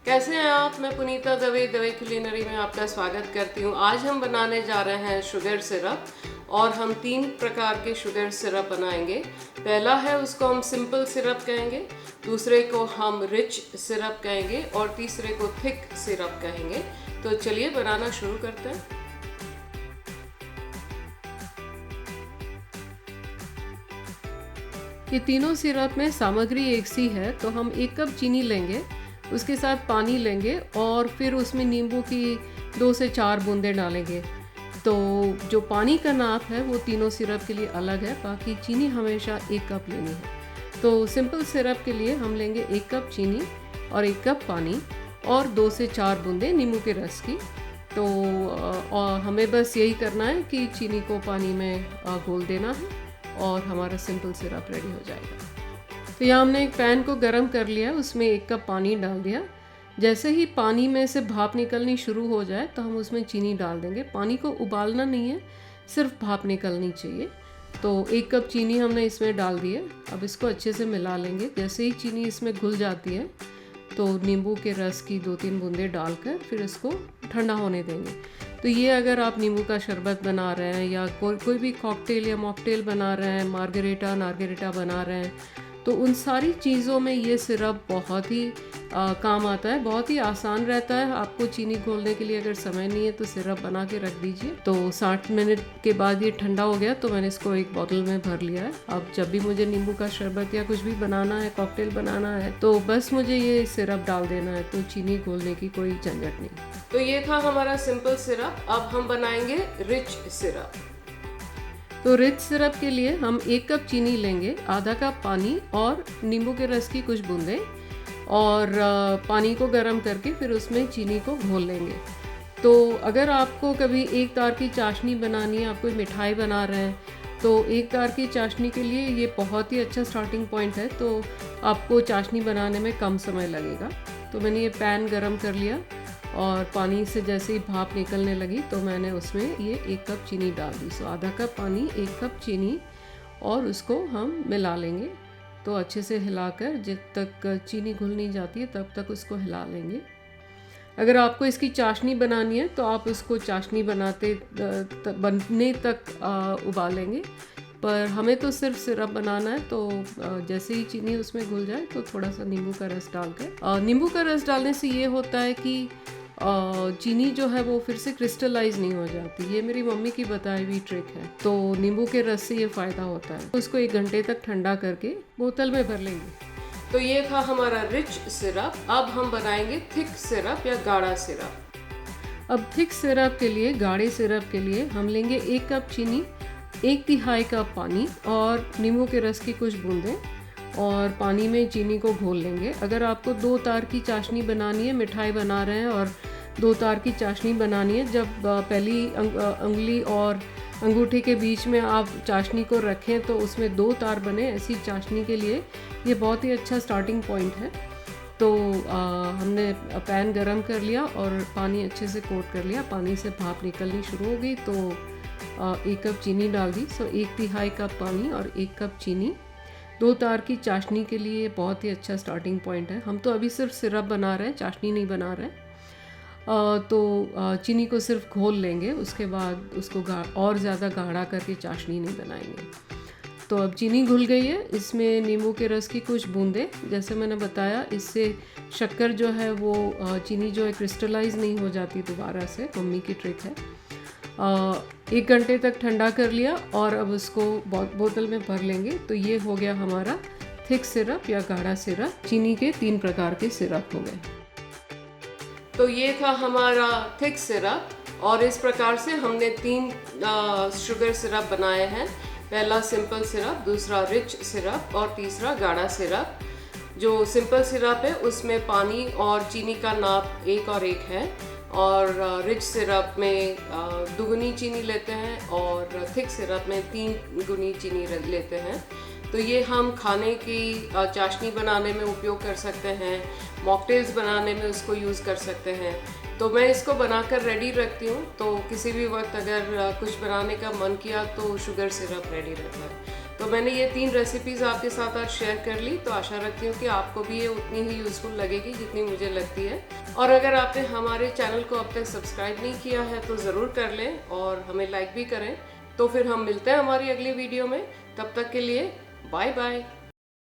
कैसे हैं आप? मैं पुनीता दवे कुलिनरी में आपका स्वागत करती हूँ। आज हम बनाने जा रहे हैं शुगर सिरप और हम 3 प्रकार के शुगर सिरप बनाएंगे। पहला है उसको हम सिंपल सिरप कहेंगे, दूसरे को हम रिच सिरप कहेंगे और तीसरे को थिक सिरप कहेंगे। तो चलिए बनाना शुरू करते हैं। ये तीनों सिरप में सामग्री एक सी है, तो हम 1 कप चीनी लेंगे, उसके साथ पानी लेंगे और फिर उसमें नींबू की 2 से 4 बूंदें डालेंगे। तो जो पानी का नाप है वो तीनों सिरप के लिए अलग है, बाकी चीनी हमेशा 1 कप लेनी है। तो सिंपल सिरप के लिए हम लेंगे 1 कप चीनी और 1 कप पानी और 2 से 4 बूंदें नींबू के रस की। तो हमें बस यही करना है कि चीनी को पानी में घोल देना है और हमारा सिंपल सिरप रेडी हो जाएगा। तो यहाँ हमने एक पैन को गर्म कर लिया, उसमें 1 कप पानी डाल दिया। जैसे ही पानी में से भाप निकलनी शुरू हो जाए तो हम उसमें चीनी डाल देंगे। पानी को उबालना नहीं है, सिर्फ भाप निकलनी चाहिए। तो 1 कप चीनी हमने इसमें डाल दी है। अब इसको अच्छे से मिला लेंगे। जैसे ही चीनी इसमें घुल जाती है तो नींबू के रस की 2-3 बूंदें डालकर फिर इसको ठंडा होने देंगे। तो ये अगर आप नींबू का शरबत बना रहे हैं या कोई भी कॉकटेल या मॉकटेल बना रहे हैं, मार्गरेटा बना रहे हैं, तो उन सारी चीज़ों में ये सिरप बहुत ही काम आता है। बहुत ही आसान रहता है। आपको चीनी घोलने के लिए अगर समय नहीं है तो सिरप बना के रख दीजिए। तो 60 मिनट के बाद ये ठंडा हो गया तो मैंने इसको एक बोतल में भर लिया है। अब जब भी मुझे नींबू का शरबत या कुछ भी बनाना है, कॉकटेल बनाना है, तो बस मुझे ये सिरप डाल देना है, तो चीनी घोलने की कोई झंझट नहीं। तो ये था हमारा सिंपल सिरप। अब हम बनाएंगे रिच सिरप। तो रिच सिरप के लिए हम 1 कप चीनी लेंगे, आधा कप पानी और नींबू के रस की कुछ बूंदें और पानी को गर्म करके फिर उसमें चीनी को घोल लेंगे। तो अगर आपको कभी एक तार की चाशनी बनानी है, आप कोई मिठाई बना रहे हैं, तो एक तार की चाशनी के लिए ये बहुत ही अच्छा स्टार्टिंग पॉइंट है। तो आपको चाशनी बनाने में कम समय लगेगा। तो मैंने ये पैन गरम कर लिया और पानी से जैसे ही भाप निकलने लगी तो मैंने उसमें ये 1 कप चीनी डाल दी। सो आधा कप पानी, 1 कप चीनी और उसको हम मिला लेंगे। तो अच्छे से हिलाकर जब तक चीनी घुल नहीं जाती है तब तक उसको हिला लेंगे। अगर आपको इसकी चाशनी बनानी है तो आप उसको चाशनी बनने तक उबालेंगे, पर हमें तो सिर्फ सिरप बनाना है। तो जैसे ही चीनी उसमें घुल जाए तो थोड़ा सा नींबू का रस डालकर, नींबू का रस डालने से ये होता है कि चीनी जो है वो फिर से क्रिस्टलाइज नहीं हो जाती। ये मेरी मम्मी की बताई हुई ट्रिक है। तो नींबू के रस से ये फ़ायदा होता है। तो उसको 1 घंटे तक ठंडा करके बोतल में भर लेंगे। तो ये था हमारा रिच सिरप। अब हम बनाएंगे थिक सिरप या गाढ़ा सिरप। अब थिक सिरप के लिए, गाढ़े सिरप के लिए हम लेंगे 1 कप चीनी, 1/3 कप पानी और नींबू के रस की कुछ बूंदें और पानी में चीनी को घोल लेंगे। अगर आपको 2 तार की चाशनी बनानी है, मिठाई बना रहे हैं और 2 तार की चाशनी बनानी है, जब पहली उंगली और अंगूठे के बीच में आप चाशनी को रखें तो उसमें 2 तार बने, ऐसी चाशनी के लिए ये बहुत ही अच्छा स्टार्टिंग पॉइंट है। तो हमने पैन गरम कर लिया और पानी अच्छे से कोट कर लिया। पानी से भाप निकलनी शुरू हो गई तो 1 कप चीनी डाल दी। सो 1/3 कप पानी और 1 कप चीनी। 2 तार की चाशनी के लिए बहुत ही अच्छा स्टार्टिंग पॉइंट है। हम तो अभी सिर्फ सिरप बना रहे हैं, चाशनी नहीं बना रहे हैं। तो चीनी को सिर्फ घोल लेंगे, उसके बाद उसको और ज़्यादा गाढ़ा करके चाशनी नहीं बनाएंगे। तो अब चीनी घुल गई है, इसमें नींबू के रस की कुछ बूंदें, जैसे मैंने बताया, इससे शक्कर जो है वो चीनी जो है क्रिस्टलाइज नहीं हो जाती दोबारा से। मम्मी की ट्रिक है। 1 घंटे तक ठंडा कर लिया और अब उसको बोतल में भर लेंगे। तो ये हो गया हमारा थिक सिरप या गाढ़ा सिरप। चीनी के 3 प्रकार के सिरप हो गए। तो ये था हमारा थिक सिरप और इस प्रकार से हमने 3 शुगर सिरप बनाए हैं। पहला सिंपल सिरप, दूसरा रिच सिरप और तीसरा गाढ़ा सिरप। जो सिंपल सिरप है उसमें पानी और चीनी का नाप 1 और 1 है और रिच सिरप में 2 गुनी चीनी लेते हैं और थिक सिरप में 3 गुनी चीनी लेते हैं। तो ये हम खाने की चाशनी बनाने में उपयोग कर सकते हैं, मॉकटेल्स बनाने में उसको यूज़ कर सकते हैं। तो मैं इसको बनाकर रेडी रखती हूँ, तो किसी भी वक्त अगर कुछ बनाने का मन किया तो शुगर सिरप रेडी रहता है। तो मैंने ये 3 रेसिपीज़ आपके साथ आज शेयर कर ली, तो आशा रखती हूँ कि आपको भी ये उतनी ही यूज़फुल लगेगी जितनी मुझे लगती है। और अगर आपने हमारे चैनल को अब तक सब्सक्राइब नहीं किया है तो ज़रूर कर लें और हमें लाइक भी करें। तो फिर हम मिलते हैं हमारी अगली वीडियो में, तब तक के लिए बाय बाय।